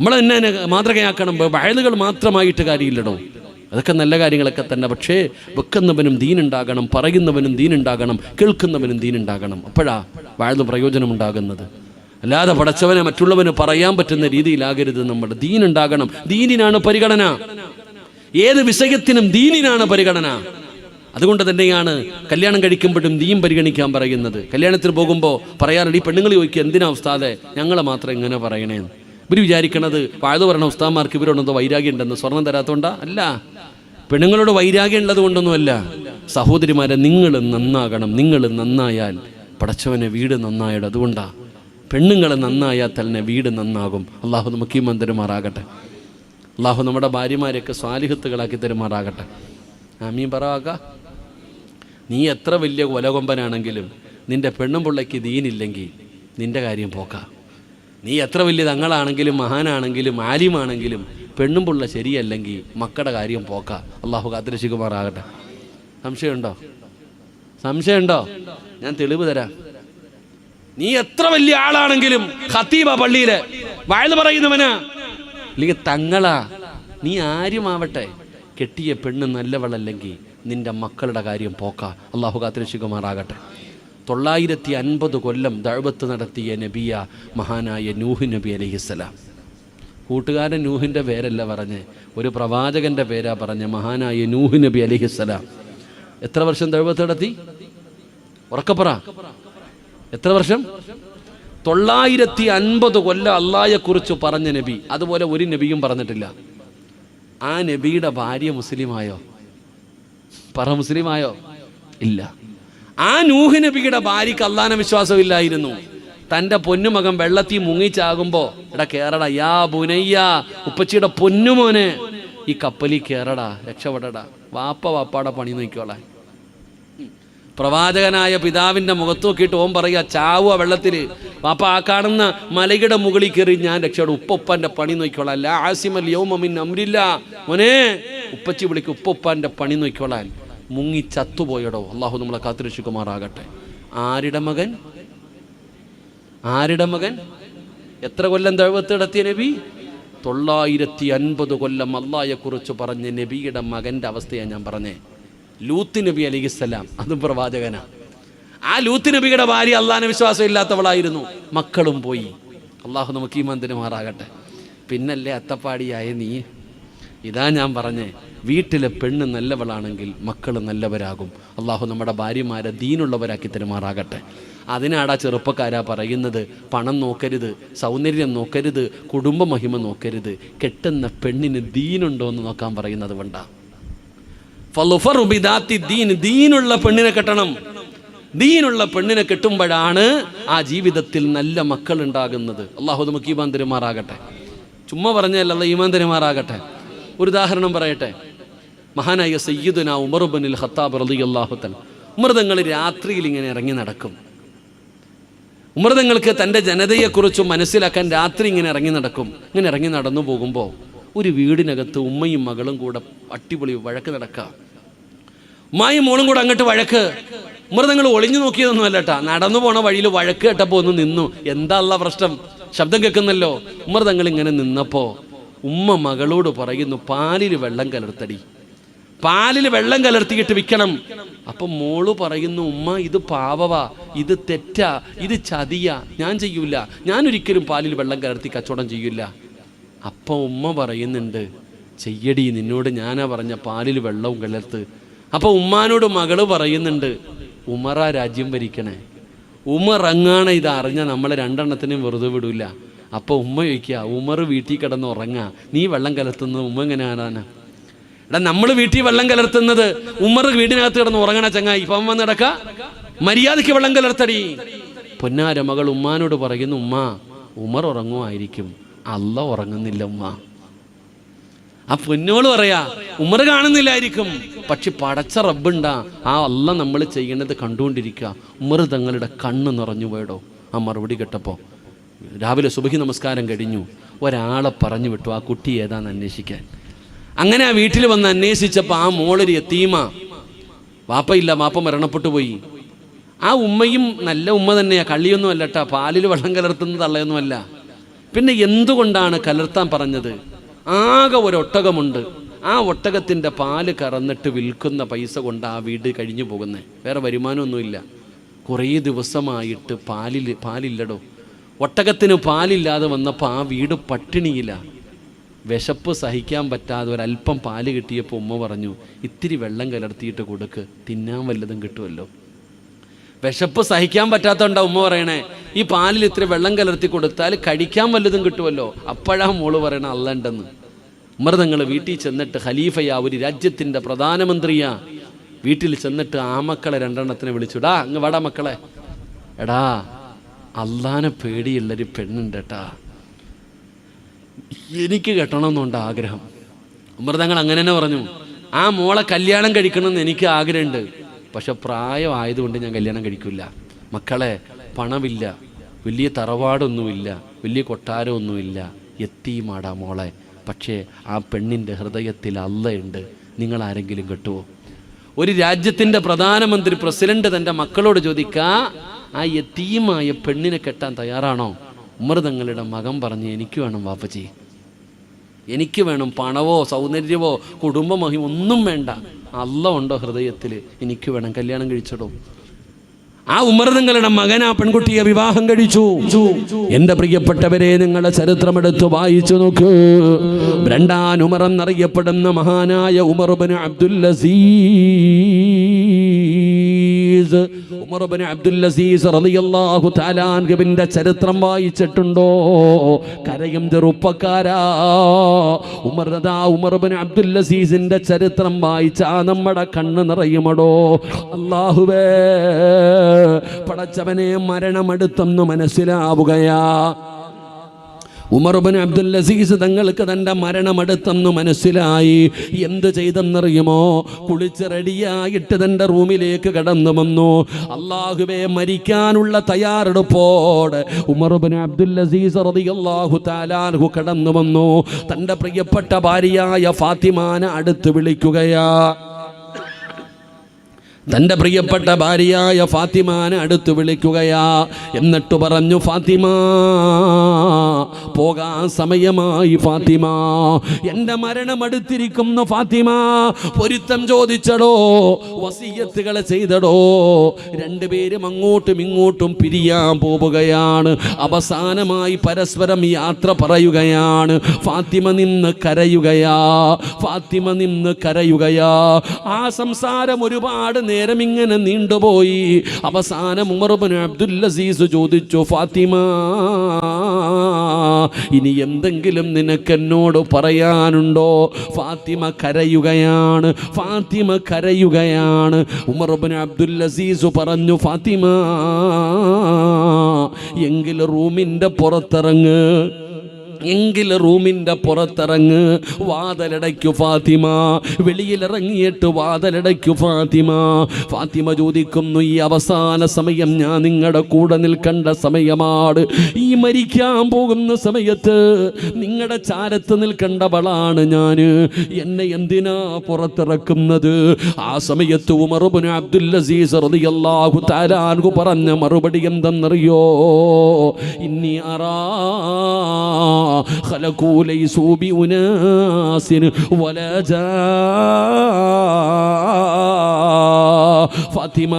നമ്മൾ തന്നെ മാതൃകയാക്കണം. വയലുകൾ മാത്രമായിട്ട് കാര്യമില്ലടോ, അതൊക്കെ നല്ല കാര്യങ്ങളൊക്കെ തന്നെ. പക്ഷേ വെക്കുന്നവനും ദീനുണ്ടാകണം, പറയുന്നവനും ദീനുണ്ടാകണം, കേൾക്കുന്നവനും ദീനുണ്ടാകണം. അപ്പോഴാ വയല് പ്രയോജനമുണ്ടാകുന്നത്. അല്ലാതെ പടച്ചവനെ മറ്റുള്ളവന് പറയാൻ പറ്റുന്ന രീതിയിലാകരുത്. നമ്മുടെ ദീനുണ്ടാകണം. ദീനിനാണ് പരിഗണന. ഏത് വിഷയത്തിനും ദീനിനാണ് പരിഗണന. അതുകൊണ്ട് തന്നെയാണ് കല്യാണം കഴിക്കുമ്പോഴും ദീൻ പരിഗണിക്കാൻ പറയുന്നത്. കല്യാണത്തിന് പോകുമ്പോൾ പറയാറുണ്ട്, ഈ പെണ്ണുങ്ങൾ ചോദിക്കുക, എന്തിനാ ഉസ്താദെ ഞങ്ങളെ മാത്രം ഇങ്ങനെ പറയണേന്ന്. ഇവർ വിചാരിക്കണത് വാഴ്ന്നു പറഞ്ഞ ഉസ്താദന്മാർക്ക് ഇവരോടൊന്നും വൈരാഗ്യം ഉണ്ടെന്ന്. സ്വർണം തരാത്തോണ്ടാ? അല്ല, പെണ്ണുങ്ങളോട് വൈരാഗ്യം ഉള്ളത് കൊണ്ടൊന്നുമല്ല. സഹോദരിമാരെ, നിങ്ങൾ നന്നാകണം. നിങ്ങൾ നന്നായാൽ പടച്ചവനെ വീട് നന്നായത്. അതുകൊണ്ടാണ് പെണ്ണുങ്ങൾ നന്നായാൽ തന്നെ വീട് നന്നാകും. അള്ളാഹു നമുക്ക് ഈ മന്ദിരമാറാകട്ടെ. അള്ളാഹു നമ്മുടെ ഭാര്യമാരെയൊക്കെ സ്വാലിഹത്തുകളാക്കി തരുമാറാകട്ടെ. ആമീൻ പറവാക്ക. നീ എത്ര വലിയ കൊലകൊമ്പനാണെങ്കിലും നിൻ്റെ പെണ്ണും പിള്ളയ്ക്ക് ദീനില്ലെങ്കിൽ നിൻ്റെ കാര്യം പോക്ക. നീ എത്ര വലിയ തങ്ങളാണെങ്കിലും മഹാനാണെങ്കിലും ആലിമാണെങ്കിലും പെണ്ണും പിള്ള ശരിയല്ലെങ്കിൽ മക്കളുടെ കാര്യം പോക്ക. അള്ളാഹു കാത്തിരക്ഷിക്കുമാറാകട്ടെ. സംശയമുണ്ടോ? സംശയമുണ്ടോ? ഞാൻ തെളിവ് തരാം. നീ എത്ര വലിയ ആളാണെങ്കിലും ഖത്തീബ പള്ളിയില് വയല് പറയുന്നവനാ അല്ലെങ്കിൽ തങ്ങളാ, നീ ആരുമാവട്ടെ, കെട്ടിയ പെണ്ണ് നല്ലവളല്ലെങ്കിൽ നിന്റെ മക്കളുടെ കാര്യം പോക്ക. അള്ളാഹു കാത്തിരക്ഷിക്കുമാറാകട്ടെ. 950 കൊല്ലം ദഅവത്ത് നടത്തിയ നബിയ മഹാനായ നൂഹ് നബി അലൈഹിസ്സലാം. കൂട്ടുകാരൻ നൂഹിൻ്റെ പേരല്ല പറഞ്ഞ്, ഒരു പ്രവാചകൻ്റെ പേരാ പറഞ്ഞ മഹാനായ നൂഹ് നബി അലൈഹിസ്സലാം. എത്ര വർഷം ദഅവത്ത് നടത്തി? ഉറക്കപ്പറ, എത്ര വർഷം? 950 കൊല്ലം അള്ളാഹയെക്കുറിച്ച് പറഞ്ഞ നബി. അതുപോലെ ഒരു നബിയും പറഞ്ഞിട്ടില്ല. ആ നബിയുടെ ഭാര്യ മുസ്ലിമായോ? പറ, മുസ്ലിമായോ? ഇല്ല. ആ നൂഹ് നബിയുടെ ഭാര്യക്ക് അള്ളാഹനെ വിശ്വാസമില്ലായിരുന്നു. തൻ്റെ പൊന്നുമകൻ വെള്ളത്തിൽ മുങ്ങിച്ചാകുമ്പോൾ, എടാ കേറടാ, യാ ബുനയ്യ, ഉപ്പച്ചിയുടെ പൊന്നുമോനെ, ഈ കപ്പലിൽ കേറടാ, രക്ഷപ്പെടടാ, വാപ്പാടെ പണി നോക്കിക്കോളാൻ. പ്രവാചകനായ പിതാവിൻ്റെ മുഖത്ത് നോക്കിയിട്ട് ഓൻ പറയുക, ചാവുക വെള്ളത്തിൽ, വാപ്പ ആ കാണുന്ന മലയുടെ മുകളിൽ കയറി ഞാൻ രക്ഷപ്പെടും, ഉപ്പൻ്റെ പണി നോക്കിക്കോളാൻ. ലാ ആസിമൽ യൗമ മിൻ അംരില്ലാ, മോനെ ഉപ്പച്ചി വിളിക്കും, ഉപ്പൻ്റെ പണി നോക്കിക്കോളാൻ. മുങ്ങി ചത്തുപോയടോ. അള്ളാഹു നമ്മളെ കാത്തിരക്ഷിക്കുമാറാകട്ടെ. ആരുടെ മകൻ? ആരുടെ മകൻ? എത്ര കൊല്ലം ദഅവത്ത് നടത്തിയ നബി? 950 കൊല്ലം അള്ളാഹയെക്കുറിച്ച് പറഞ്ഞ നബിയുടെ മകൻ്റെ അവസ്ഥയാണ് ഞാൻ പറഞ്ഞേ. ലൂത്ത് നബി അലൈഹിസ്സലാം, അതും പ്രവാചകനാ. ആ ലൂത്ത് നബിയുടെ ഭാര്യ അള്ളാഹനെ വിശ്വാസം ഇല്ലാത്തവളായിരുന്നു. മക്കളും പോയി. അള്ളാഹു നമുക്ക് ഈ മന്ദിരമാറാകട്ടെ. പിന്നല്ലേ അത്തപ്പാടിയായ നീ. ഇതാ ഞാൻ പറഞ്ഞേ, വീട്ടിലെ പെണ്ണ് നല്ലവളാണെങ്കിൽ മക്കൾ നല്ലവരാകും. അള്ളാഹു നമ്മുടെ ഭാര്യമാരെ ദീനുള്ളവരാക്കി തരുമാറാകട്ടെ. അതിനാടാ ചെറുപ്പക്കാരാ പറയുന്നത്, പണം നോക്കരുത്, സൗന്ദര്യം നോക്കരുത്, കുടുംബ മഹിമ നോക്കരുത്, കെട്ടുന്ന പെണ്ണിന് ദീനുണ്ടോ എന്ന് നോക്കാൻ പറയുന്നത് കൊണ്ടാ. ദീനുള്ള പെണ്ണിനെ കെട്ടണം. ദീനുള്ള പെണ്ണിനെ കെട്ടുമ്പോഴാണ് ആ ജീവിതത്തിൽ നല്ല മക്കൾ ഉണ്ടാകുന്നത്. അള്ളാഹു നമുക്ക് ഈമാൻ തരുമാറാകട്ടെ. ചുമ്മാ പറഞ്ഞല്ല, ഈമാൻ തരുമാറാകട്ടെ. ഒരു ഉദാഹരണം പറയട്ടെ. മഹാനായ സയ്യിദുന ഉമർ ഇബ്നുൽ ഖത്താബ് റളിയല്ലാഹു തആല, ഉമർ തങ്ങൾ രാത്രിയിൽ ഇങ്ങനെ ഇറങ്ങി നടക്കും. ഉമർ തങ്ങൾക്ക് തൻ്റെ ജനതയെക്കുറിച്ച് മനസ്സിലാക്കാൻ രാത്രി ഇങ്ങനെ ഇറങ്ങി നടക്കും. ഇങ്ങനെ ഇറങ്ങി നടന്നു പോകുമ്പോൾ ഒരു വീടിനകത്ത് ഉമ്മയും മകളും കൂടെ അടിപൊളി വഴക്ക് നടക്കുക. ഉമ്മായും മോളും കൂടെ അങ്ങോട്ട് വഴക്ക്. ഉമർ തങ്ങൾ ഒളിഞ്ഞു നോക്കിയതൊന്നും അല്ലട്ടാ, നടന്നു പോണ വഴിയിൽ വഴക്ക് കേട്ടപ്പോൾ ഒന്ന് നിന്നു. എന്താ ഉള്ള പ്രശ്നം? ശബ്ദം കേൾക്കുന്നല്ലോ. ഉമർ തങ്ങൾ ഇങ്ങനെ നിന്നപ്പോൾ ഉമ്മ മകളോട് പറയുന്നു, പാലിൽ വെള്ളം കലർത്തടി, പാലിൽ വെള്ളം കലർത്തിയിട്ട് വിൽക്കണം. അപ്പം മോള് പറയുന്നു, ഉമ്മ ഇത് പാവവാ, ഇത് തെറ്റാ, ഇത് ചതിയാ, ഞാൻ ചെയ്യൂല, ഞാനൊരിക്കലും പാലിൽ വെള്ളം കലർത്തി കച്ചവടം ചെയ്യൂല. അപ്പം ഉമ്മ പറയുന്നുണ്ട്, ചെയ്യടി, നിന്നോട് ഞാനാ പറഞ്ഞ പാലിൽ വെള്ളവും കലർത്ത്. അപ്പോൾ ഉമ്മാനോട് മകള് പറയുന്നുണ്ട്, ഉമറാ രാജ്യം ഭരിക്കണേ, ഉമർ അങ്ങാണ് ഇത് അറിഞ്ഞ നമ്മളെ രണ്ടെണ്ണത്തിനും വെറുതെ വിടൂല. അപ്പോൾ ഉമ്മ ചോദിക്കുക, ഉമർ വീട്ടിൽ കിടന്ന് ഉറങ്ങാ, നീ വെള്ളം കലർത്തുന്നത് ഉമ്മ എങ്ങനെ ആരാനാ? എടാ, നമ്മൾ വീട്ടിൽ വെള്ളം കലർത്തുന്നത് ഉമർ വീടിനകത്ത് കിടന്ന് ഉറങ്ങണ ചങ്ങായി. ഇപ്പം വന്ന് നടക്ക, മര്യാദയ്ക്ക് വെള്ളം കലർത്തടി. പൊന്നാര മകൾ ഉമ്മാനോട് പറയുന്നു, ഉമ്മ ഉമർ ഉറങ്ങുമായിരിക്കും, അല്ല ഉറങ്ങുന്നില്ല ഉമ്മ. ആ പൊന്നോള് പറയാ, ഉമർ കാണുന്നില്ലായിരിക്കും, പക്ഷെ പടച്ച റബ്ബുണ്ടാ, ആ അല്ല നമ്മൾ ചെയ്യണത് കണ്ടുകൊണ്ടിരിക്കുക. ഉമർ തങ്ങളുടെ കണ്ണ് നിറഞ്ഞു പോയടോ ആ മറുപടി കേട്ടപ്പോൾ. രാവിലെ സുബഹി നമസ്കാരം കഴിഞ്ഞു, ഒരാളെ പറഞ്ഞു വിട്ടു ആ കുട്ടി ഏതാന്ന് അന്വേഷിക്കാൻ. അങ്ങനെ ആ വീട്ടിൽ വന്ന് അന്വേഷിച്ചപ്പോൾ ആ മോളൊരു യതീമ, വാപ്പയില്ല, വാപ്പ മരണപ്പെട്ടു പോയി. ആ ഉമ്മയും നല്ല ഉമ്മ തന്നെയാ, കള്ളിയൊന്നും അല്ലട്ടാ, പാലിൽ വെള്ളം കലർത്തുന്നത് തള്ളയൊന്നുമല്ല. പിന്നെ എന്തുകൊണ്ടാണ് കലർത്താൻ പറഞ്ഞത്? ആകെ ഒരൊട്ടകമുണ്ട്, ആ ഒട്ടകത്തിൻ്റെ പാല് കറന്നിട്ട് വിൽക്കുന്ന പൈസ കൊണ്ട് ആ വീട് കഴിഞ്ഞു പോകുന്നത്. വേറെ വരുമാനമൊന്നുമില്ല. കുറേ ദിവസമായിട്ട് പാലില്ലടോ. ഒട്ടകത്തിന് പാലില്ലാതെ വന്നപ്പോൾ ആ വീട് പട്ടിണിയില്ല. വിശപ്പ് സഹിക്കാൻ പറ്റാതെ ഒരല്പം പാല് കിട്ടിയപ്പോൾ ഉമ്മ പറഞ്ഞു, ഇത്തിരി വെള്ളം കലർത്തിയിട്ട് കൊടുക്ക്, തിന്നാൻ വല്ലതും കിട്ടുമല്ലോ. വിശപ്പ് സഹിക്കാൻ പറ്റാത്തതുകൊണ്ടാണ് ഉമ്മ പറയണേ, ഈ പാലിൽ ഇത്തിരി വെള്ളം കലർത്തി കൊടുത്താൽ കഴിക്കാൻ വല്ലതും കിട്ടുമല്ലോ. അപ്പോഴാ മോള് പറയണ അല്ലണ്ടെന്ന്. ഉമർ തങ്ങൾ വീട്ടിൽ ചെന്നിട്ട്, ഖലീഫയാ, ഒരു രാജ്യത്തിൻ്റെ പ്രധാനമന്ത്രിയാ, വീട്ടിൽ ചെന്നിട്ട് ആ മക്കളെ രണ്ടെണ്ണത്തിനെ വിളിച്ചുടാ, അങ്ങ് വാടാ മക്കളെ, എടാ അള്ളാനെ പേടിയുള്ളൊരു പെണ്ണുണ്ട് കേട്ടാ, എനിക്ക് കെട്ടണമെന്നുണ്ട് ആഗ്രഹം. ഉമർ തങ്ങൾ അങ്ങനെ തന്നെ പറഞ്ഞു, ആ മോളെ കല്യാണം കഴിക്കണമെന്ന് എനിക്ക് ആഗ്രഹമുണ്ട്, പക്ഷെ പ്രായമായതുകൊണ്ട് ഞാൻ കല്യാണം കഴിക്കില്ല. മക്കളെ, പണമില്ല, വലിയ തറവാടൊന്നുമില്ല, വലിയ കൊട്ടാരമൊന്നുമില്ല, യത്തീമാടാ മോളെ, പക്ഷേ ആ പെണ്ണിൻ്റെ ഹൃദയത്തിൽ അള്ളയുണ്ട്, നിങ്ങൾ ആരെങ്കിലും കെട്ടുമോ? ഒരു രാജ്യത്തിൻ്റെ പ്രധാനമന്ത്രി, പ്രസിഡന്റ് തൻ്റെ മക്കളോട് ചോദിക്കുക, ആ യത്തീമായ പെണ്ണിനെ കെട്ടാൻ തയ്യാറാണോ? ഉമർ തങ്ങളുടെ മകൻ പറഞ്ഞു, എനിക്ക് വേണം വാപ്പച്ചി, എനിക്ക് വേണം. പണവോ സൗന്ദര്യമോ കുടുംബമോ ഒന്നും വേണ്ട, അള്ള ഉണ്ടോ ഹൃദയത്തിൽ, എനിക്ക് വേണം, കല്യാണം കഴിച്ചിടോ. ആ ഉമർ തങ്ങളുടെ മകൻ ആ പെൺകുട്ടിയെ വിവാഹം കഴിച്ചു. എൻ്റെ പ്രിയപ്പെട്ടവരെ, നിങ്ങളുടെ ചരിത്രമെടുത്ത് വായിച്ചു നോക്ക്. ബ്രണ്ടാൻ ഉമർ എന്നറിയപ്പെടുന്ന മഹാനായ ഉമർ ഇബ്നു അബ്ദുൽ അസീസ്, ഉമർ ഇബ്നു അബ്ദുൽ അസീസ് റളിയല്ലാഹു തആല അൻഹുവിന്റെ ചരിത്രം വായിച്ചിട്ടുണ്ടോ? കരയും ചെറുപ്പക്കാരാ, ഉമർ ഇബ്നു അബ്ദുൽ അസീസിന്റെ ചരിത്രം വായിച്ചാ നമ്മുടെ കണ്ണ് നിറയുമടോ. അല്ലാഹുവേ, പടച്ചവനെ, മരണമെടുത്തെന്ന് മനസ്സിലാവുകയാ. ഉമർ ഇബ്നു അബ്ദുൽ അസീസ് തങ്ങൾക്ക് തൻ്റെ മരണമെടുത്തെന്ന് മനസ്സിലായി. എന്ത് ചെയ്തെന്നറിയുമോ? കുളിച്ച് റെഡിയായിട്ട് തൻ്റെ റൂമിലേക്ക് കടന്നു വന്നു. അല്ലാഹുവേ, മരിക്കാനുള്ള തയ്യാറെടുപ്പോടെ ഉമർ ഇബ്നു അബ്ദുൽ അസീസ് റളിയല്ലാഹു തആല അൻഹു കടന്നു വന്നു. തൻ്റെ പ്രിയപ്പെട്ട ഭാര്യയായ ഫാത്തിമാനെ അടുത്ത് വിളിക്കുകയാ. തൻ്റെ പ്രിയപ്പെട്ട ഭാര്യയായ ഫാത്തിമാനെ അടുത്ത് വിളിക്കുകയാ. എന്നിട്ട് പറഞ്ഞു, ഫാത്തിമ, പോകാൻ സമയമായി ഫാത്തിമ, എൻ്റെ മരണമെടുത്തിരിക്കുന്നു ഫാത്തിമ. പൊരുത്തം ചോദിച്ചടോ, വസിയത്തുകൾ ചെയ്തടോ. രണ്ടുപേരും അങ്ങോട്ടും ഇങ്ങോട്ടും പിരിയാൻ പോവുകയാണ്. അവസാനമായി പരസ്പരം യാത്ര പറയുകയാണ്. ഫാത്തിമ നിന്ന് കരയുകയാ, ഫാത്തിമ നിന്ന് കരയുകയാ. ആ സംസാരം ഒരുപാട് നേരം ഇങ്ങനെ നീണ്ടുപോയി. അവസാനം ഉമർ ഇബ്നു അബ്ദുൽ അസീസ് ചോദിച്ചു, ഫാത്തിമ, ഇനി എന്തെങ്കിലും നിനക്ക് എന്നോട് പറയാനുണ്ടോ? ഫാത്തിമ കരയുകയാണ്, ഫാത്തിമ കരയുകയാണ്. ഉമർ ഇബ്നു അബ്ദുൽ അസീസ് പറഞ്ഞു, ഫാത്തിമ, എങ്കിൽ റൂമിൻ്റെ പുറത്തിറങ്ങ്, എങ്കിൽ റൂമിൻ്റെ പുറത്തിറങ്ങ്, വാതിലടയ്ക്കു ഫാത്തിമ. വെളിയിലിറങ്ങിയിട്ട് വാതിലടയ്ക്കു ഫാത്തിമ. ഫാത്തിമ ചോദിക്കുന്നു, ഈ അവസാന സമയം ഞാൻ നിങ്ങളുടെ കൂടെ നിൽക്കേണ്ട സമയമാണ്. ഈ മരിക്കാൻ പോകുന്ന സമയത്ത് നിങ്ങളുടെ ചാരത്ത് നിൽക്കേണ്ടവളാണ് ഞാൻ. എന്നെ എന്തിനാ പുറത്തിറക്കുന്നത്? ആ സമയത്ത് ഉമർ ഇബ്നു അബ്ദുൽ അസീസ് റളിയല്ലാഹു തആല അൻഹു പറഞ്ഞ മറുപടി എന്തെന്നറിയോ? ഇന്നി അറാ خلقوا ليسوا بأناس ولا ഫാത്തിമ,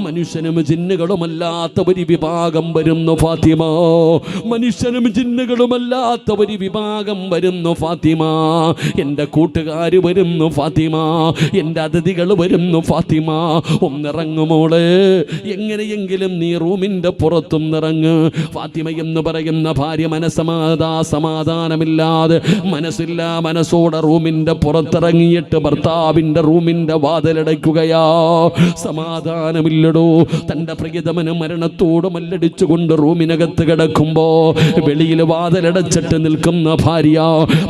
മനുഷ്യനും ജിന്നുകളുമല്ലാത്ത ഒരു വിഭാഗം വരുന്നു ഫാത്തിമ. മനുഷ്യനും ജിന്നുകളുമല്ലാത്ത ഒരു വിഭാഗം വരുന്നു ഫാത്തിമ. എൻ്റെ കൂട്ടുകാർ വരുന്നു ഫാത്തിമ, എൻ്റെ അതിഥികൾ വരുന്നു ഫാത്തിമ. ഒന്നിറങ്ങുമോളെ, എങ്ങനെയെങ്കിലും നീ റൂമിൻ്റെ പുറത്തും നിറങ്ങ്. ഫാത്തിമ എന്ന് പറയുന്ന ഭാര്യ സമാധാനമില്ലാതെ, മനസ്സില്ല മനസ്സോടെ റൂമിൻ്റെ പുറത്തിറങ്ങിയിട്ട് ഭർത്താവിൻ്റെ റൂമിൻ്റെ വാതിലടയ്ക്കുകയാ. സമാധാനമില്ലടോ. തൻ്റെ പ്രിയതമന് മരണത്തോട് മല്ലടിച്ചുകൊണ്ട് റൂമിനകത്ത് കിടക്കുമ്പോ വെളിയിൽ വാതിലടച്ചിട്ട് നിൽക്കുന്ന ഭാര്യ,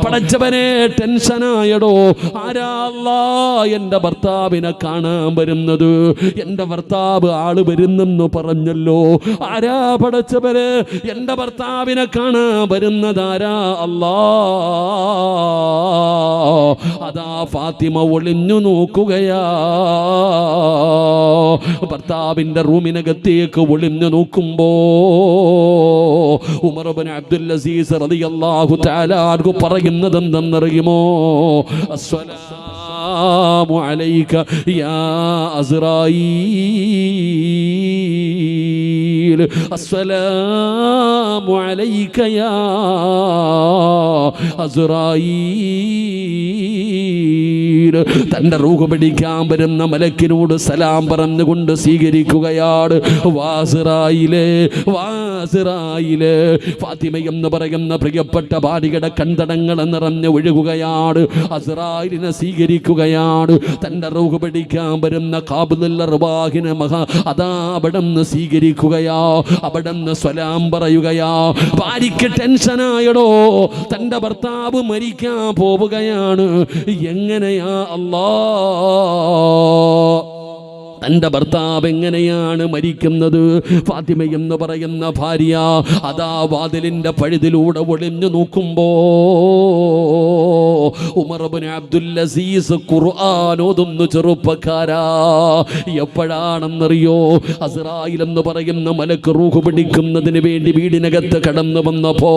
പടച്ചവനെ, ടെൻഷനായടോ. ആരാ അല്ലാ എൻ്റെ ഭർത്താവിനെ കാണാൻ വരുന്നത്? എൻ്റെ ഭർത്താവ് ആള് വരുന്നെന്ന് പറഞ്ഞല്ലോ. ആരാ പടച്ചവനെ എൻ്റെ ഭർത്താവിനെ കാണാൻ വരുന്നതാരാ? അല്ലാ. അതാ ഫാത്തിമ ഒളിഞ്ഞു നോക്കും. നോക്കുകയാ. ഭർത്താവിന്റെ റൂമിനകത്തേക്ക് ഒളിഞ്ഞു നോക്കുമ്പോ ഉമർ ഇബ്നു അബ്ദുൽ അസീസ് റളിയല്ലാഹു തആല അൻഹു പറയുന്നത് എന്തെന്നറിയുമോ? അസ്സലാമു അലൈക യാ അസ്റായീൽ, അസ്സലാമു അലൈക യാ അസ്റായീൽ. തന്റെ റൂഹ് പിടിക്കാൻ വരുന്ന മലക്കിനോട് സലാം പറഞ്ഞുകൊണ്ട് സ്വീകരിക്കുകയാണ്. വാസിറായിലെ വാസിറായിലെ ഫാത്തിമ എന്ന് പറയുന്ന പ്രിയപ്പെട്ട ഭാര്യയുടെ കൺതടങ്ങൾ നിറഞ്ഞ് ഒഴുകുകയാണ്. അസ്റായിലിനെ സ്വീകരിക്കുകയാണ്. തന്റെ റൂഹ് പിടിക്കാൻ വരുന്ന ഖാബിദുൽ അർവാഹിനെ അതാ അവിടെ നിന്ന് സ്വീകരിക്കുകയാ, അവിടെ നിന്ന് സ്വലാം പറയുകയാ. ഭാര്യയ്ക്ക് ടെൻഷനായടോ, തന്റെ ഭർത്താവ് മരിക്കാൻ പോവുകയാണ്. എങ്ങനെയാ അല്ലാ, തന്റെ ഭർത്താവ് എങ്ങനെയാണ് മരിക്കുന്നത്? ഫാത്തിമ എന്ന് പറയുന്ന ഭാര്യ അതാ വാതിലിന്റെ പഴുതിലൂടെ ഒളിഞ്ഞു നോക്കുമ്പോ ഉമർ ഇബ്നു അബ്ദുൽ അസീസ് ഖുർആൻ ഓതുന്നു. ചെറുപ്പക്കാരാ, എപ്പോഴാണെന്നറിയോ? അസ്റായിൽ എന്ന് പറയുന്ന മലക്ക് റൂഹ് പിടിക്കുന്നതിന് വേണ്ടി വീടിനകത്ത് കടന്നു വന്നപ്പോ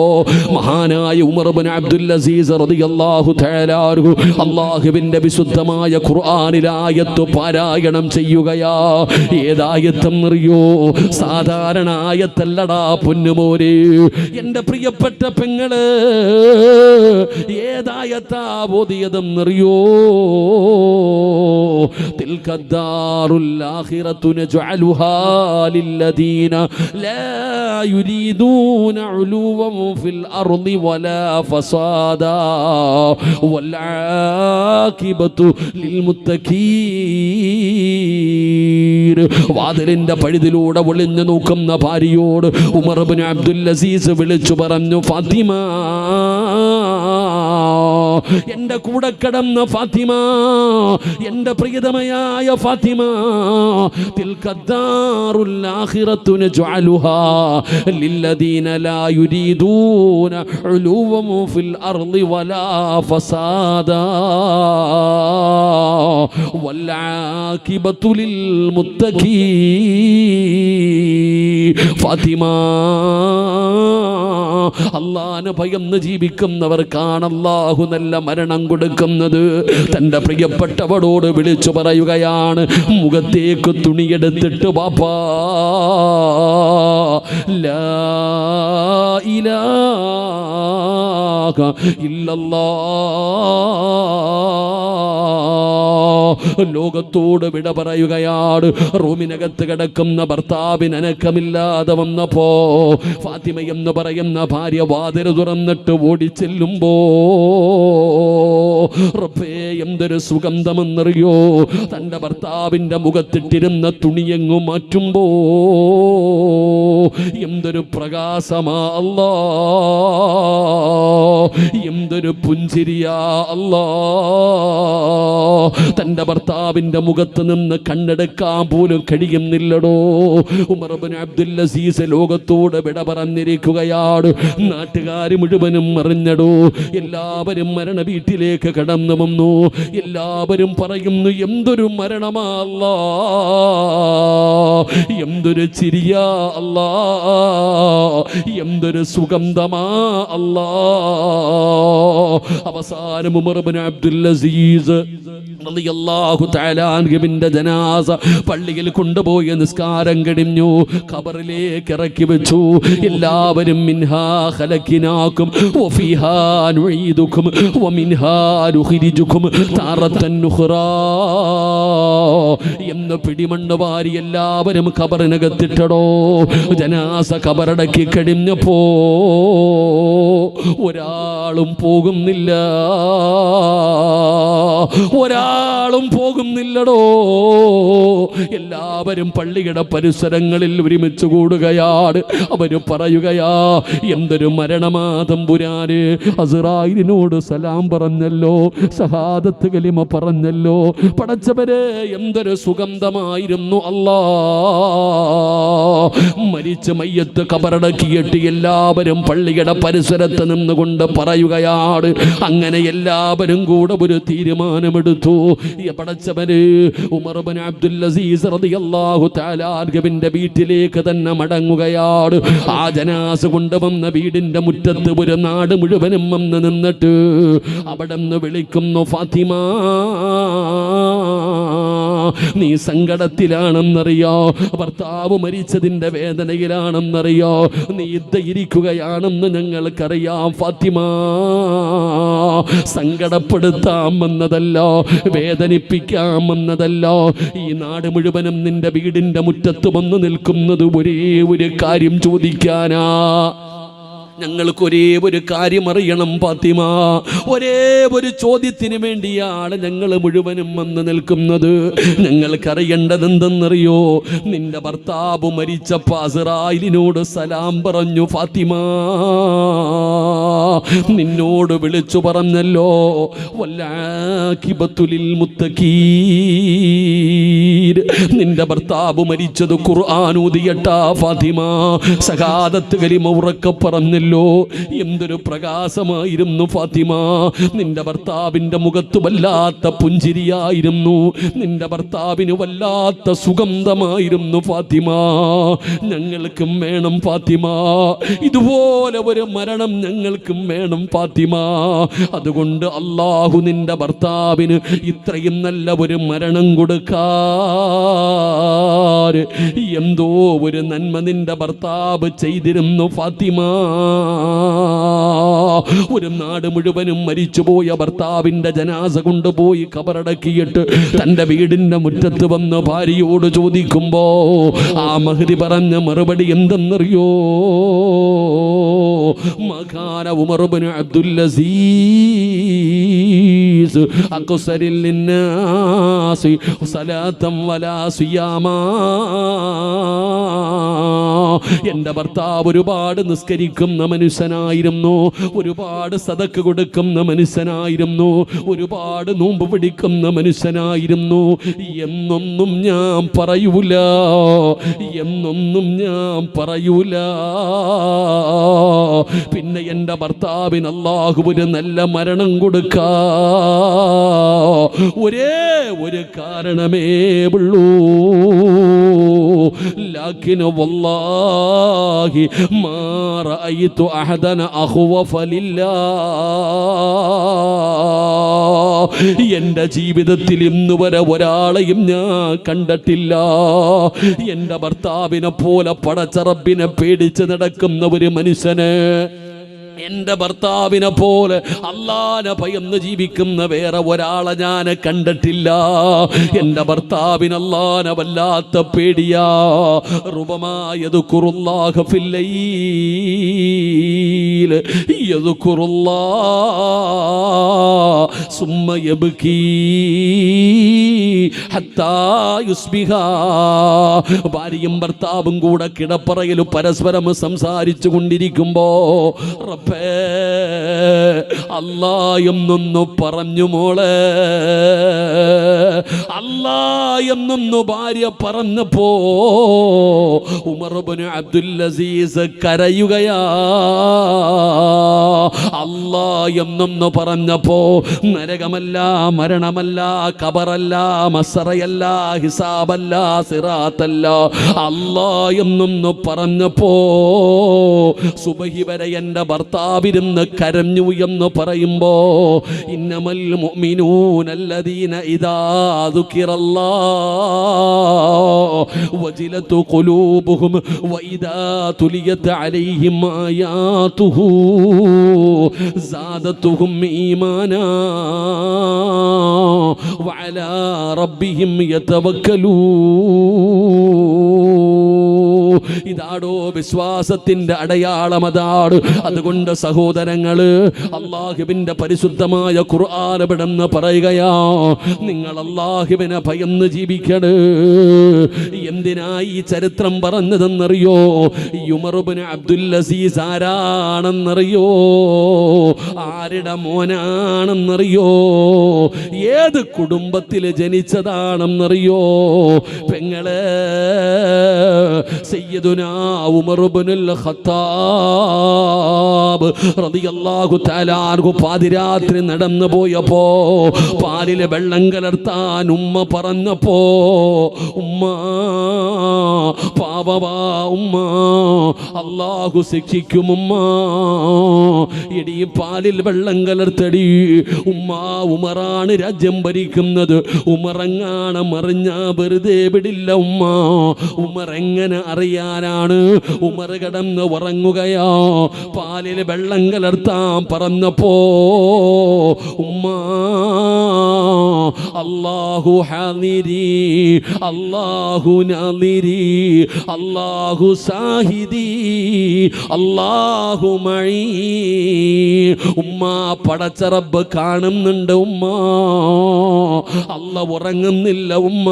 മഹാനായ ഉമർ ഇബ്നു അബ്ദുൽ അസീസ് റളിയല്ലാഹു തആല അൻഹു അല്ലാഹുവിന്റെ വിശുദ്ധമായ ഖുർആനിലെ ആയത്ത് പാരായണം ചെയ്യുക. ഏതായത്തെന്നറിയോ? സാധാരണ ആയത്തല്ലടാ പൊന്നുമോനെ, എന്റെ പ്രിയപ്പെട്ട പെങ്ങള്. ഏതായത്താ ഓതിയതെന്നറിയോ? തിൽക്കദ്ദാറുൽ ആഖിറതു നജഅലുഹാ ലില്ലദീന ലാ യുരീദൂന ഉലുവൻ ഫിൽ അർളി വലാ ഫസാദാ വൽ ആഖിബതു ലിൽ മുത്തഖീൻ. വാതിലിന്റെ പഴുതിലൂടെ ഒളിഞ്ഞു നോക്കുന്ന ഭാര്യയോട് ഉമർ ഇബ്നു അബ്ദുൽ അസീസ് വിളിച്ചു പറഞ്ഞു, ഫാത്തിമ, എന്റെ കൂടെ കിടന്ന ഫാത്തിമ, എന്റെ പ്രിയതമയായ ഫാത്തിമ, തിൽക്കദ്ദാറുൽ ആഖിറതു നജഅലുഹാ ലില്ലദീന ലാ യുരീദൂന ഉലുവൻ ഫിൽ അർളി വലാ ഫസാദാ വൽ ആഖിബതു ലിൽ മുത്തഖീൻ. ഫാത്തിമ, അല്ലാഹുവിനെ ഭയന്ന് ജീവിക്കുന്നവർക്കാണ് അല്ലാഹു നല്ല മരണം കൊടുക്കുന്നത്. തന്റെ പ്രിയപ്പെട്ടവളോട് വിളിച്ചു പറയുകയാണ്, മുഖത്തേക്ക് തുണിയെടുത്തിട്ട് വാപ്പാ ലാ ഇലാഹ ഇല്ലല്ലാഹ്, ലോകത്തോട് വിട പറയുകയാണ്. റൂമിനകത്ത് കിടക്കുന്ന ഭർത്താവിന് അനക്കമില്ലാതെ വന്നപ്പോ ഫാത്തിമ എന്ന് പറയുന്ന ഭാര്യ വാതിൽ തുറന്നിട്ട് ഓടിച്ചെല്ലുമ്പോ റബ്ബേ, എന്തൊരു സുഗന്ധമെന്നറിയോ? തന്റെ ഭർത്താവിന്റെ മുഖത്തിട്ടിരുന്ന തുണിയെങ്ങു മാറ്റുമ്പോ എന്തൊരു പ്രകാശമാ അല്ലാ, എന്തൊരു പുഞ്ചിരിയാ അല്ലാ. തന്റെ ഭർത്താവിന്റെ മുഖത്ത് നിന്ന് കണ്ണെടുക്കാൻ പോലും കഴിയുന്നില്ലടോ. ഉമർ ഇബ്നു അബ്ദുൽ അസീസ് ലോകത്തോട് വിട പറഞ്ഞിരിക്കുകയാണ്. നാട്ടുകാർ മുഴുവനും അറിഞ്ഞടോ. എല്ലാവരും മരണ വീട്ടിലേക്ക് കടന്നു വന്നു. എല്ലാവരും പറയുന്നു, എന്തൊരു മരണമാ അല്ലാ, എന്തൊരു ചിരിയാ അല്ലാ, എന്തൊരു സുഗന്ധമാ അല്ലാ. അവസാനം ഉമർ ഇബ്നു അബ്ദുൽ അസീസ് റളിയല്ലാഹു തആല അൻഹുവിന്റെ ജനാസ പള്ളിയിൽ കൊണ്ടുപോയി നിസ്കാരം കഴിഞ്ഞു. ഖബറിലേക്ക് ഇറക്കി വെച്ചു. എല്ലാവരും മിൻഹാ ഖലഖിനാകും വഫീഹാ നുഈദുകും വമിൻഹാ നുഖ്രിജുകും താറത്തൻ ഉഖ്റാ എന്ന് പിടിമണ്ണ് വാരി എല്ലാവരും ഖബറിനകത്തിട്ടടോ. ജനാസ ഖബറടക്കി കഴിഞ്ഞപ്പോ ഒരാളും പോകുന്നില്ല, ഒരാളും പോകുന്നില്ലടോ. എല്ലാവരും പള്ളിയുടെ പരിസരങ്ങളിൽ ഒരുമിച്ച് കൂടുകയാണ്. അവര് പറയുകയാ, എന്തൊരു മരണമാതമ്പുരാന് അസ്റായിലിനോട് സലാം പറഞ്ഞല്ലോ, ഷഹാദത്ത് കലിമ പറഞ്ഞല്ലോ. പടച്ചവരെ എന്തൊരു സുഗന്ധമായിരുന്നു അല്ലാ. മരിച്ച മയ്യത്ത് കബറടക്കിയിട്ട് എല്ലാവരും പള്ളിയുടെ പരിസരത്ത് നിന്നുകൊണ്ട് പറയുകയാണ്. അങ്ങനെ എല്ലാവരും കൂടെ ഒരു തീരുമാനമെടുത്തു. പടച്ചവന് ഉമർ ഇബ്നു അബ്ദുൽ അസീസ് റളിയല്ലാഹു തആല അൻഹുവിന്റെ വീട്ടിലേക്ക് തന്നെ മടങ്ങുകയാണ്. ആ ജനാസ കൊണ്ടുവന്ന വീടിന്റെ മുറ്റത്ത് ഒരു നാട് മുഴുവനും വന്ന് നിന്നിട്ട് അവിടെ നിന്ന് വിളിക്കുന്നു, ഫാത്തിമ നീ സങ്കടത്തിലാണെന്നറിയോ, ഭർത്താവ് മരിച്ചതിന്റെ വേദനയിലാണെന്നറിയോ, നീ ഇരിക്കുകയാണെന്ന് ഞങ്ങൾക്കറിയാം. ഫാത്തിമ, സങ്കടപ്പെടുത്താമെന്നതല്ലോ, വേദനിപ്പിക്കാമെന്നതല്ലോ, ഈ നാട് മുഴുവനും നിന്റെ വീടിന്റെ മുറ്റത്ത് വന്ന് നിൽക്കുന്നത് ഒരേ ഒരു കാര്യം ചോദിക്കാനാ. ഞങ്ങൾക്ക് ഒരേ ഒരു കാര്യം അറിയണം ഫാത്തിമ. ഒരേ ഒരു ചോദ്യത്തിന് വേണ്ടിയാണ് ഞങ്ങൾ മുഴുവനും വന്ന് നിൽക്കുന്നത്. ഞങ്ങൾക്കറിയേണ്ടത് എന്തെന്നറിയോ? നിന്റെ ഭർത്താവ് മരിച്ചപ്പോൾ അസ്റായിലിനോട് സലാം പറഞ്ഞു ഫാത്തിമ. നിന്നോട് വിളിച്ചു പറഞ്ഞല്ലോ, വല്ലാഖിബത്തു ലിൽ മുത്തഖീൻ. നിന്റെ ഭർത്താവ് മരിച്ചത് ഖുർആൻ ഓതിയിട്ടാ ഫാത്തിമ. ഷഹാദത്ത് കലിമ ഉറക്കെ പറഞ്ഞല്ലോ. എന്തൊരു പ്രകാശമായിരുന്നു ഫാത്തിമ. നിന്റെ ഭർത്താവിന്റെ മുഖത്ത് വല്ലാത്ത പുഞ്ചിരിയായിരുന്നു. നിന്റെ ഭർത്താവിന് വല്ലാത്ത സുഗന്ധമായിരുന്നു ഫാത്തിമ. ഞങ്ങൾക്കും വേണം ഫാത്തിമ, ഇതുപോലെ ഒരു മരണം ഞങ്ങൾക്കും വേണം ഫാത്തിമ. അതുകൊണ്ട് അല്ലാഹു നിന്റെ ഭർത്താവിന് ഇത്രയും നല്ല ഒരു മരണം കൊടുക്കാൻ എന്തോ ഒരു നന്മ നിന്റെ ഭർത്താവ് ചെയ്തിരുന്നു ഫാത്തിമ. ഒരു നാട് മുഴുവനും മരിച്ചുപോയ ഭർത്താവിന്റെ ജനാസ കൊണ്ടുപോയി കബറടക്കിയിട്ട് തന്റെ വീടിന്റെ മുറ്റത്ത് വന്ന് ഭാര്യയോട് ചോദിക്കുമ്പോ ആ മഹ്ദി പറഞ്ഞ മറുപടി എന്തെന്നറിയോ? മകാന ഉമർ ഇബ്നു അബ്ദുൽ അസീസ് അക്സരിൽ ലിന്നാസി സലാത്തൻ വലാ സിയാമാ. എന്റെ ഭർത്താവ് ഒരുപാട് നിസ്കരിക്കുന്ന മനുഷ്യനായിരുന്നു, ഒരുപാട് സദഖ കൊടുക്കുന്ന മനുഷ്യനായിരുന്നു, ഒരുപാട് നോമ്പ് പിടിക്കുന്ന മനുഷ്യനായിരുന്നു. എന്നൊന്നും ഞാൻ പറയൂല, എന്നൊന്നും ഞാൻ പറയൂല. പിന്നെ എൻ്റെ ഭർത്താവിന് അല്ലാഹു ഒരു നല്ല മരണം കൊടുക്കാ ഒരേ ഒരു കാരണമേ ഉള്ളൂ. ലാകിൻ വല്ലാഹി മാ റഅയ്തു അഹദന അഖ്വഫ ലില്ലാഹ്. എൻ്റെ ജീവിതത്തിൽ ഇന്ന് വരെ ഒരാളെയും ഞാൻ കണ്ടിട്ടില്ല എൻ്റെ ഭർത്താവിനെ പോലെ പടച്ച റബ്ബിനെ പേടിച്ച് നടക്കുന്ന ഒരു മനുഷ്യന്. എൻ്റെ ഭർത്താവിനെ പോലെ അല്ലാഹനെ ഭയന്ന് ജീവിക്കുന്ന വേറെ ഒരാളെ ഞാൻ കണ്ടിട്ടില്ല. എൻ്റെ ഭർത്താവിന് അല്ലാഹനെ വല്ലാത്ത പേടിയാ. റുബമായദ്കുറുല്ലാഹ ഫിൽ ലൈൽ യദ്കുറുല്ലാഹ സുമ്മ യബ്കീ ഹത്താ യുസ്ബിഹ. ഭാര്യയും ഭർത്താവും കൂടെ കിടപ്പറയിൽ പരസ്പരം സംസാരിച്ചു കൊണ്ടിരിക്കുമ്പോ അല്ലാ എന്നൊന്നു പറഞ്ഞു മോളെ, അല്ലാ എന്നൊന്നു ഭാര്യ പറഞ്ഞപ്പോ ഉമർ ഇബ്നു അബ്ദുൽ അസീസ് കരയുകയാ. അല്ലാ എന്നൊന്നു പറഞ്ഞപ്പോ നരകമല്ല, മരണമല്ല, ഖബറല്ല, മസ്റയല്ല, ഹിസാബല്ല, സിറാത്തല്ല, അല്ലാ എന്നൊന്നു പറഞ്ഞപ്പോ സുബഹി വരെ എൻ്റെ ഭർത്താവിരുന്ന് കരഞ്ഞു എന്ന് പറയുമ്പോ ഇന്നമൽ മുഅ്മിനൂന അല്ലദീന ഇദാ ദുകിറല്ലാഹു വജിലതു ഖുലൂബുഹും വഇദാ തുലിയത് അലൈഹിം ആയാതുഹു സാദതുഹും ഈമാനാ വഅലാ റബ്ബിഹിം യതവക്കലൂൻ. ഇതാടോ വിശ്വാസത്തിന്റെ അടയാളം, അതാണ്. അതുകൊണ്ട് സഹോദരങ്ങള്, അല്ലാഹുവിന്റെ പരിശുദ്ധമായ ഖുർആൻ ഇവിടെന്ന് പറയുകയാ, നിങ്ങൾ അല്ലാഹുവിനെ ഭയന്ന് ജീവിക്കണേ. എന്തിനായി ഈ ചരിത്രം പറഞ്ഞതെന്നറിയോ? ഉമർ ഇബ്നു അബ്ദുൽ അസീസ് ആരാണെന്നറിയോ? ആരുടെ മോനാണെന്നറിയോ? ഏത് കുടുംബത്തിൽ ജനിച്ചതാണെന്നറിയോ? പെങ്ങളെ, സയ്യിദുനാ ഉമർ ഇബ്നുൽ ഖത്താബ് റളിയല്ലാഹു തആല അൻഹു പാതിരാത്രി നടന്നു പോയപ്പോ പാലിലെ വെള്ളം കലർത്താൻ ഉമ്മ പറഞ്ഞപ്പോ, ഉമ്മ പാപവാ ഉമ്മ, അല്ലാഹു ശിക്ഷിക്കും ഉമ്മ, ഇടി പാലിൽ വെള്ളം കലർത്തടി ഉമ്മ. ഉമറാണ് രാജ്യം ഭരിക്കുന്നത്, ഉമറങ്ങാണ് മറിഞ്ഞ വെറുതെ വിടില്ല ഉമ്മ. ഉമർ എങ്ങനെ അറിയാനാണ്? ഉമർ കിടന്ന് ഉറങ്ങുകയാ, പാലിൽ വെള്ളം കലർത്താൻ പറഞ്ഞപ്പോ ഉമ്മ, അല്ലാഹു ഹാദിരി, അല്ലാഹു നാദിരി, അല്ലാഹു സാഹിദി, അല്ലാഹു മഈ. ഉമ്മ, പടച്ച റബ്ബ് കാണുന്നുണ്ട് ഉമ്മ, അല്ല ഉറങ്ങുന്നില്ല ഉമ്മ,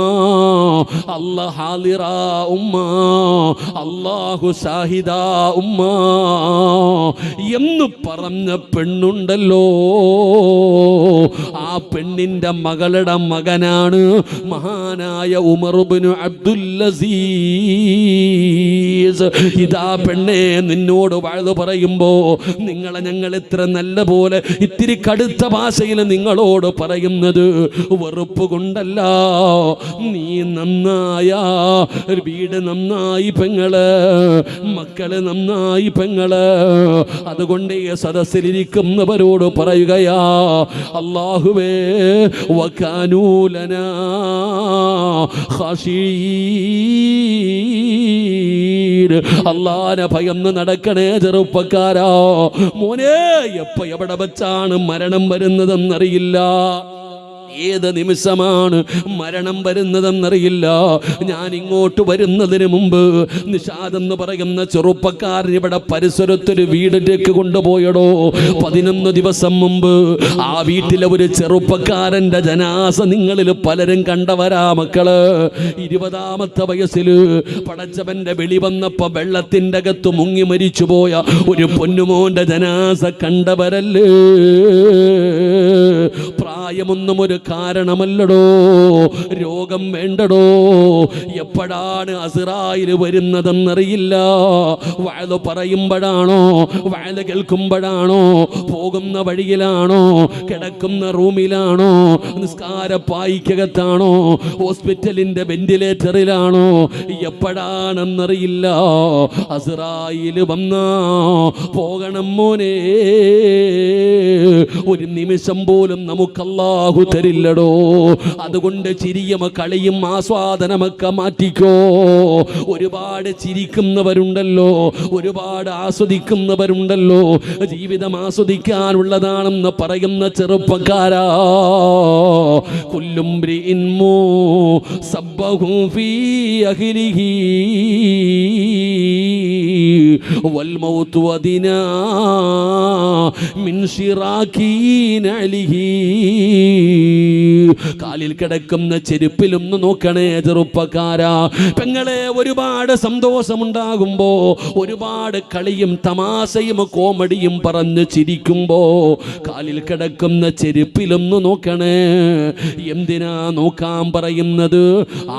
അല്ല ഹാദിറാ ഉമ്മ, അല്ലാഹു ഷാഹിദാ ഉമ്മ എന്ന് പറഞ്ഞ പെണ്ണുണ്ടല്ലോ, ആ പെണ്ണിന്റെ മകളുടെ മകനാണ് മഹാനായ ഉമർ ഇബ്നു അബ്ദുൽ അസീസ്. ഇതാ പെണ്ണെ, നിന്നോട് വഅദ് പറയുമ്പോ നിങ്ങളെ ഞങ്ങൾ ഇത്ര നല്ല പോലെ ഇത്തിരി കടുത്ത ഭാഷയിൽ നിങ്ങളോട് പറയുന്നത് വെറുപ്പ് കൊണ്ടല്ല. നീ നന്നായ വീട് നന്നായി പെങ്ങള്, മക്കള് നന്നായി പെങ്ങള്. അതുകൊണ്ട് ഈ സദസ്സിലിരിക്കുന്നവരോട് പറയുകയാ, അല്ലാഹുവേ വകാനൂ ലനാ ഖാശീൻ. അല്ലാഹുവിനെ ഭയന്ന് നടക്കണേ ചെറുപ്പക്കാരാ. മോനെ, എപ്പോ എവിടെ വെച്ചാണ് മരണം വരുന്നതെന്നറിയില്ല, ഏത് നിമിഷമാണ് മരണം വരുന്നതെന്നറിയില്ല. ഞാൻ ഇങ്ങോട്ട് വരുന്നതിന് മുമ്പ് നിഷാദെന്ന് പറയുന്ന ചെറുപ്പക്കാരൻ ഇവിടെ പരിസരത്തൊരു വീടിലേക്ക് കൊണ്ടുപോയടോ. 11 ദിവസം മുമ്പ് ആ വീട്ടിലെ ഒരു ചെറുപ്പക്കാരൻ്റെ ജനാസ നിങ്ങളിൽ പലരും കണ്ടവരാ മക്കള്. 20ാമത്തെ വയസ്സിൽ പടച്ചവന്റെ വെളി വന്നപ്പോ വെള്ളത്തിൻ്റെ അകത്ത് മുങ്ങി മരിച്ചുപോയ ഒരു പൊന്നുമോന്റെ ജനാസ കണ്ടവരല്ലേ. പ്രായമൊന്നും ഒരു കാരണമല്ലടോ, രോഗം വേണ്ടടോ. എപ്പോഴാണ് അസ്റായിൽ വരുന്നതെന്നറിയില്ല. വഅദ് പറയുമ്പോഴാണോ, വഅദ് കേൾക്കുമ്പോഴാണോ, പോകുന്ന വഴിയിലാണോ, കിടക്കുന്ന റൂമിലാണോ, നിസ്കാരപ്പായിക്കകത്താണോ, ഹോസ്പിറ്റലിന്റെ വെന്റിലേറ്ററിലാണോ, എപ്പോഴാണെന്നറിയില്ല. അസ്റായിൽ വന്നാ പോകണം മോനെ. ഒരു നിമിഷം പോലും നമുക്ക് അല്ലാഹു തരില്ലടോ. അതുകൊണ്ട് ചിരിയും കളിയും ആസ്വാദനമൊക്കെ മാറ്റിക്കോ. ഒരുപാട് ചിരിക്കുന്നവരുണ്ടല്ലോ, ഒരുപാട് ആസ്വദിക്കുന്നവരുണ്ടല്ലോ. ജീവിതം ആസ്വദിക്കാനുള്ളതാണെന്ന് പറയുന്ന ചെറുപ്പക്കാരാ, കുല്ലും ബ്രിഇൻ മുസബ്ബഹു ഫീ അഹ്ലിഹി വൽ മൗതു വദിനാ മിൻ ശിറാകി നഅലിഹി. കാലിൽ കിടക്കുന്ന ചെരുപ്പിലൊന്ന് നോക്കണേ ചെറുപ്പക്കാരാ. പെങ്ങളെ, ഒരുപാട് സന്തോഷമുണ്ടാകുമ്പോ, ഒരുപാട് കളിയും തമാശയും കോമഡിയും പറഞ്ഞ് ചിരിക്കുമ്പോ കാലിൽ കിടക്കുന്ന ചെരുപ്പിലൊന്ന് നോക്കണേ. എന്തിനാ നോക്കാൻ പറയുന്നത്?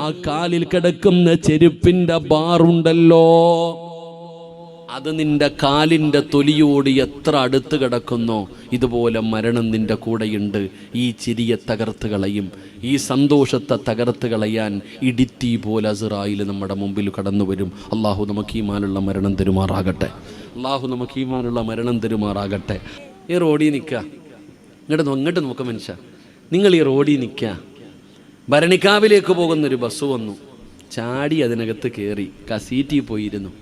ആ കാലിൽ കിടക്കുന്ന ചെരുപ്പിന്റെ ബാറുണ്ടല്ലോ, അത് നിന്റെ കാലിൻ്റെ തൊലിയോട് എത്ര അടുത്ത് കിടക്കുന്നോ ഇതുപോലെ മരണം നിന്റെ കൂടെയുണ്ട്. ഈ ചിരിയെ തകർത്ത് കളയും, ഈ സന്തോഷത്തെ തകർത്ത് കളയാൻ ഇടിത്തീ പോലെ അസ്റായിൽ നമ്മുടെ മുമ്പിൽ കടന്നു വരും. അള്ളാഹു നമുക്ക് ഈമാനുള്ള മരണം തരുമാറാകട്ടെ. അള്ളാഹു നമുക്ക് ഈമാനുള്ള മരണം തരുമാറാകട്ടെ. ഈ റോഡിൽ നിൽക്കുക, ഇങ്ങോട്ട് നോക്കുക മനുഷ്യ, നിങ്ങൾ ഈ റോഡിൽ നിൽക്കുക. ഭരണിക്കാവിലേക്ക് പോകുന്നൊരു ബസ് വന്നു, ചാടി അതിനകത്ത് കയറി കസീറ്റിൽ പോയിരുന്നു.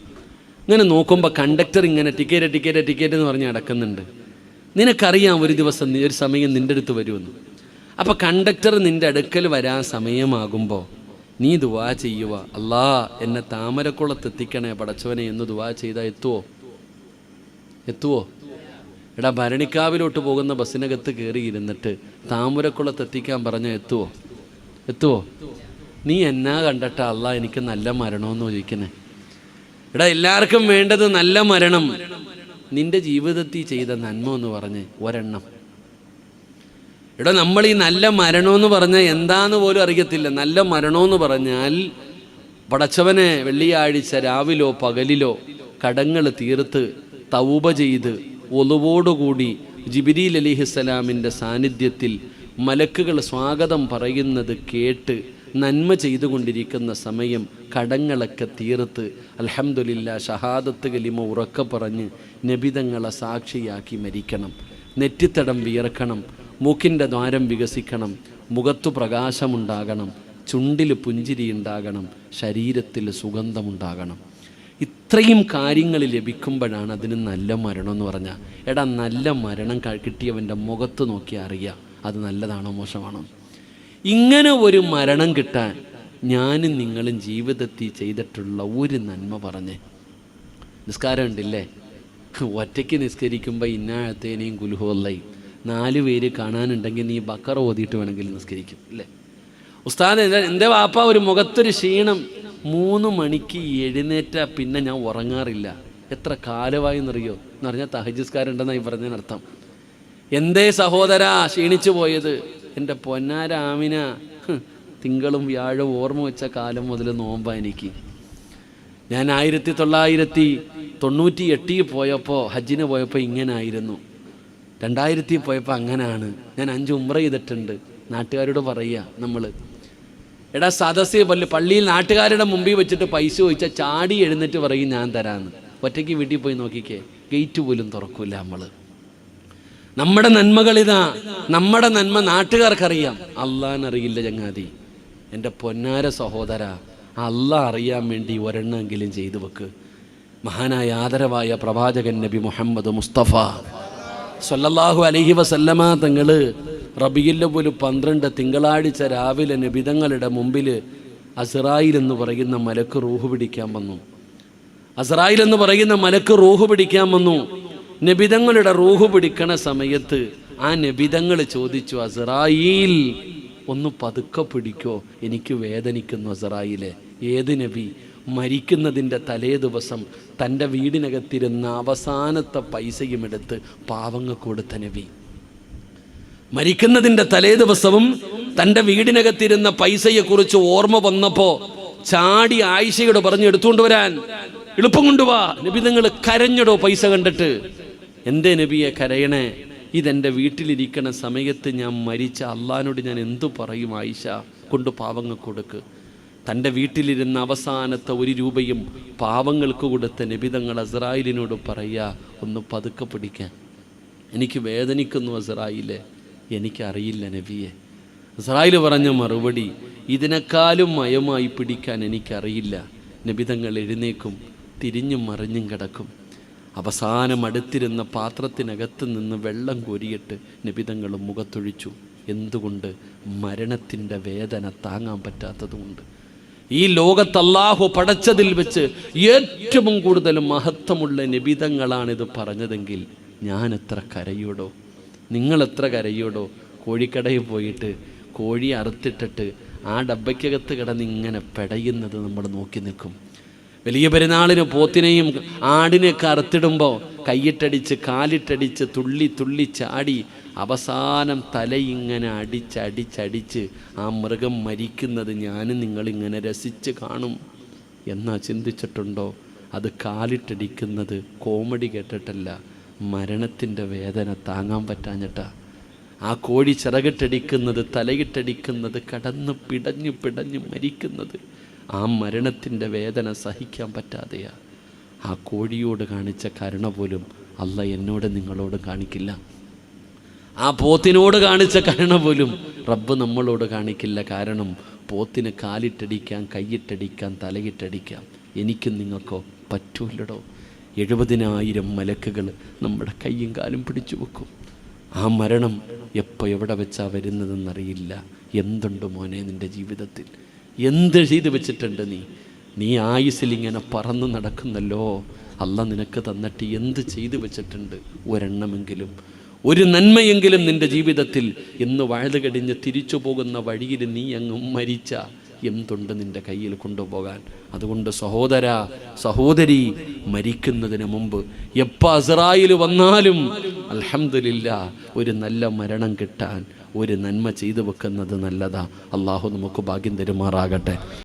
ഇങ്ങനെ നോക്കുമ്പോൾ കണ്ടക്ടർ ഇങ്ങനെ ടിക്കറ്റ് എന്ന് പറഞ്ഞ് നടക്കുന്നുണ്ട്. നിനക്കറിയാം ഒരു ദിവസം ഒരു സമയം നിൻ്റെ അടുത്ത് വരുമെന്ന്. അപ്പോൾ കണ്ടക്ടർ നിൻ്റെ അടുക്കൽ വരാൻ സമയമാകുമ്പോൾ നീ ദുആ ചെയ്യുക, അല്ലാ എന്നെ താമരക്കുളത്തെത്തിക്കണേ പടച്ചവനെ എന്ന് ദുആ ചെയ്താൽ എത്തുവോ? എടാ, ഭരണിക്കാവിലോട്ട് പോകുന്ന ബസ്സിനകത്ത് കയറി ഇരുന്നിട്ട് താമരക്കുളത്തെത്തിക്കാൻ പറഞ്ഞാൽ എത്തുവോ? നീ എന്നാ കണ്ടിട്ടാ അല്ലാ എനിക്ക് നല്ല മരണമെന്ന് ചോദിക്കണേ? എടാ, എല്ലാവർക്കും വേണ്ടത് നല്ല മരണം. നിന്റെ ജീവിതത്തിൽ ചെയ്ത നന്മ എന്ന് പറഞ്ഞ് ഒരെണ്ണം. എടാ, നമ്മൾ ഈ നല്ല മരണമെന്ന് പറഞ്ഞാൽ എന്താന്ന് പോലും അറിയത്തില്ല. നല്ല മരണമെന്ന് പറഞ്ഞാൽ പടച്ചവനെ വെള്ളിയാഴ്ച രാവിലോ പകലിലോ കടങ്ങൾ തീർത്ത് തൗബ ചെയ്ത് ഒളുവോടുകൂടി ജിബ്രീൽ അലൈഹിസ്സലാമിൻ്റെ സാന്നിധ്യത്തിൽ മലക്കുകൾ സ്വാഗതം പറയുന്നത് കേട്ട് നന്മ ചെയ്തുകൊണ്ടിരിക്കുന്ന സമയം കടങ്ങളൊക്കെ തീർത്ത് അൽഹംദുലില്ലാ ഷഹാദത്ത് കലിമ ഉറക്കെ പറഞ്ഞ് നബിതങ്ങളെ സാക്ഷിയാക്കി മരിക്കണം. നെറ്റിത്തടം വിയർക്കണം, മൂക്കിൻ്റെ ദ്വാരം വികസിക്കണം, മുഖത്തു പ്രകാശമുണ്ടാകണം, ചുണ്ടിൽ പുഞ്ചിരി ഉണ്ടാകണം, ശരീരത്തിൽ സുഗന്ധമുണ്ടാകണം. ഇത്രയും കാര്യങ്ങൾ ലഭിക്കുമ്പോഴാണ് അതിന് നല്ല മരണം എന്ന് പറഞ്ഞാൽ. എടാ, നല്ല മരണം കിട്ടിയവൻ്റെ മുഖത്ത് നോക്കി അറിയാം അത് നല്ലതാണോ മോശമാണോ. ഇങ്ങനെ ഒരു മരണം കിട്ടാൻ ഞാനും നിങ്ങളും ജീവിതത്തിൽ ചെയ്തിട്ടുള്ള ഒരു നന്മ പറഞ്ഞേ. നിസ്കാരം ഉണ്ടില്ലേ? ഒറ്റയ്ക്ക് നിസ്കരിക്കുമ്പോൾ ഇന്നാഴത്തേനെയും കുലുഹോല്ലയും 4 പേര് കാണാനുണ്ടെങ്കിൽ നീ ബക്കറ ഓതിയിട്ട് വേണമെങ്കിൽ നിസ്കരിക്കും അല്ലേ? ഉസ്താദ്, എൻ്റെ വാപ്പ ഒരു മുഖത്തൊരു ക്ഷീണം, 3 മണിക്ക് എഴുന്നേറ്റാൽ പിന്നെ ഞാൻ ഉറങ്ങാറില്ല. എത്ര കാലമായി എന്നറിയോ എന്ന് പറഞ്ഞാൽ തഹജ്ജുദ്കാരുണ്ടെന്നായി പറഞ്ഞതിനർത്ഥം. എന്തേ സഹോദരാ ക്ഷീണിച്ചു പോയത്? എൻ്റെ പൊന്നാര ആമിന, തിങ്കളും വ്യാഴവും ഓർമ്മ വെച്ച കാലം മുതൽ നോമ്പാ എനിക്ക്. ഞാൻ 1998 പോയപ്പോൾ ഹജ്ജിന് പോയപ്പോൾ ഇങ്ങനെ ആയിരുന്നു, 2000 പോയപ്പോൾ അങ്ങനെയാണ്. ഞാൻ 5 ഉംറ ചെയ്തിട്ടുണ്ട്. നാട്ടുകാരോട് പറയുക നമ്മൾ, എടാ സദസ്സ് പള്ളിയിൽ നാട്ടുകാരുടെ മുമ്പിൽ വെച്ചിട്ട് പൈസ ചോദിച്ചാൽ ചാടി എഴുന്നേറ്റ് പറയും ഞാൻ തരാമെന്ന്. ഒറ്റയ്ക്ക് വീട്ടിൽ പോയി നോക്കിക്കേ, ഗേറ്റ് പോലും തുറക്കൂല നമ്മൾ. നമ്മുടെ നന്മകളിതാ, നമ്മുടെ നന്മ നാട്ടുകാർക്കറിയാം, അള്ളാഹ്നറിയില്ല ചങ്ങാതി. എൻ്റെ പൊന്നാര സഹോദര, അള്ളാഹ് അറിയാൻ വേണ്ടി ഒരെണ്ണമെങ്കിലും ചെയ്തു വെക്ക്. മഹാനായ ആദരവായ പ്രവാചകൻ നബി മുഹമ്മദ് മുസ്തഫ സ്വല്ലല്ലാഹു അലൈഹി വസല്ലമ തങ്ങൾ റബീഉൽ അവ്വൽ 12 തിങ്കളാഴ്ച രാവിലെ നബിതങ്ങളുടെ മുമ്പിൽ അസ്റായിൽ എന്ന് പറയുന്ന മലക്ക് റൂഹ് പിടിക്കാൻ വന്നു. അസ്റായിൽ എന്ന് പറയുന്ന മലക്ക് റൂഹ് പിടിക്കാൻ വന്നു. നബിതങ്ങളുടെ റൂഹ് പിടിക്കണ സമയത്ത് ആ നബിതങ്ങൾ ചോദിച്ചു, അസ്റായിൽ ഒന്ന് പതുക്കെ പിടിക്കോ, എനിക്ക് വേദനിക്കുന്നു അസ്റായിലെ. ഏത് നബി? മരിക്കുന്നതിൻ്റെ തലേ ദിവസം തൻ്റെ വീടിനകത്തിരുന്ന അവസാനത്തെ പൈസയും എടുത്ത് പാവങ്ങൾക്ക് കൊടുത്ത നബി. മരിക്കുന്നതിൻ്റെ തലേ ദിവസവും തൻ്റെ വീടിനകത്തിരുന്ന പൈസയെക്കുറിച്ച് ഓർമ്മ വന്നപ്പോൾ ചാടി ആയിഷയോട് പറഞ്ഞു എടുത്തുകൊണ്ട് വരാൻ, എളുപ്പം കൊണ്ടുപോവാ. നബി നിങ്ങൾ കരഞ്ഞടോ പൈസ കണ്ടിട്ട്. എന്തേ നബിയെ കരയണേ? ഇതെൻ്റെ വീട്ടിലിരിക്കണ സമയത്ത് ഞാൻ മരിച്ച അള്ളാഹിനോട് ഞാൻ എന്തു പറയും? ആയിഷ, കൊണ്ട് പാവങ്ങൾക്ക് കൊടുക്ക്. തൻ്റെ വീട്ടിലിരുന്ന അവസാനത്തെ 1 രൂപയും പാവങ്ങൾക്ക് കൊടുത്ത നബിതങ്ങൾ അസ്റായിലിനോട് പറയുക, ഒന്ന് പതുക്കെ പിടിക്കാൻ, എനിക്ക് വേദനിക്കുന്നു അസ്റായിലെ. എനിക്കറിയില്ല നബിയെ. അസ്റായിൽ പറഞ്ഞ മറുപടി, ഇതിനേക്കാളും മയമായി പിടിക്കാൻ എനിക്കറിയില്ല. നബിതങ്ങൾ എഴുന്നേക്കും, തിരിഞ്ഞും മറിഞ്ഞും കിടക്കും. അവസാനം അടുത്തിരുന്ന പാത്രത്തിനകത്ത് നിന്ന് വെള്ളം കോരിയിട്ട് നബിതങ്ങൾ മുഖത്തൊഴിച്ചു. എന്തുകൊണ്ട്? മരണത്തിൻ്റെ വേദന താങ്ങാൻ പറ്റാത്തതുകൊണ്ട്. ഈ ലോകത്ത് അല്ലാഹു പടച്ചതിൽ വെച്ച് ഏറ്റവും കൂടുതൽ മഹത്വമുള്ള നബിതങ്ങളാണിത് പറഞ്ഞതെങ്കിൽ ഞാൻ എത്ര കരയോടോ, നിങ്ങളെത്ര കരയോടോ. കോഴിക്കടയിൽ പോയിട്ട് കോഴി അറുത്തിട്ടിട്ട് ആ ഡബ്ബയ്ക്കകത്ത് കിടന്ന് ഇങ്ങനെ പെടയുന്നത് നമ്മൾ നോക്കി നിൽക്കും. വലിയ പെരുന്നാളിന് പോത്തിനെയും ആടിനെയൊക്കെ അറുത്തിടുമ്പോൾ കൈയിട്ടടിച്ച് കാലിട്ടടിച്ച് തുള്ളി തുള്ളി ചാടി അവസാനം തലയിങ്ങനെ അടിച്ചടിച്ചടിച്ച് ആ മൃഗം മരിക്കുന്നത് ഞാനും നിങ്ങളിങ്ങനെ രസിച്ച് കാണും എന്നാ ചിന്തിച്ചിട്ടുണ്ടോ? അത് കാലിട്ടടിക്കുന്നത് കോമഡി കേട്ടിട്ടല്ല, മരണത്തിൻ്റെ വേദന താങ്ങാൻ പറ്റാഞ്ഞിട്ടാ. ആ കോഴി ചിറകിട്ടടിക്കുന്നത്, തലയിട്ടടിക്കുന്നത്, കടന്ന് പിടഞ്ഞു പിടഞ്ഞു മരിക്കുന്നത് ആ മരണത്തിൻ്റെ വേദന സഹിക്കാൻ പറ്റാതെയാ. ആ കോഴിയോട് കാണിച്ച കരുണ പോലും അല്ല എന്നോട് നിങ്ങളോട് കാണിക്കില്ല. ആ പോത്തിനോട് കാണിച്ച കരുണ പോലും റബ്ബ് നമ്മളോട് കാണിക്കില്ല. കാരണം പോത്തിന് കാലിട്ടടിക്കാൻ, കൈയിട്ടടിക്കാൻ, തലയിട്ടടിക്കാം. എനിക്കും നിങ്ങൾക്കോ പറ്റൂല്ലടോ. 70,000 മലക്കുകൾ നമ്മുടെ കയ്യും കാലും പിടിച്ചു വെക്കും. ആ മരണം എപ്പോൾ എവിടെ വെച്ചാ വരുന്നതെന്നറിയില്ല. എന്തുണ്ട് മോനെ നിൻ്റെ ജീവിതത്തിൽ? എന്ത് ചെയ്തു വെച്ചിട്ടുണ്ട് നീ ആയുസ്സിൽ ഇങ്ങനെ പറന്ന് നടക്കുന്നല്ലോ. അല്ല നിനക്ക് തന്നിട്ട് എന്ത് ചെയ്തു വെച്ചിട്ടുണ്ട്? ഒരെണ്ണമെങ്കിലും, ഒരു നന്മയെങ്കിലും നിൻ്റെ ജീവിതത്തിൽ ഇന്ന് വഴുത് കടിഞ്ഞ് തിരിച്ചു പോകുന്ന വഴിയിൽ നീ അങ്ങ് മരിച്ച എന്തുണ്ട് നിൻ്റെ കയ്യിൽ കൊണ്ടുപോകാൻ? അതുകൊണ്ട് സഹോദരാ, സഹോദരി, മരിക്കുന്നതിന് മുമ്പ് എപ്പോൾ അസ്റായിൽ വന്നാലും അൽഹംദുലില്ലാ, ഒരു നല്ല മരണം കിട്ടാൻ ഒരു നന്മ ചെയ്തു വെക്കുന്നത് നല്ലതാ. അള്ളാഹു നമുക്ക് ഭാഗ്യം തരുമാറാകട്ടെ.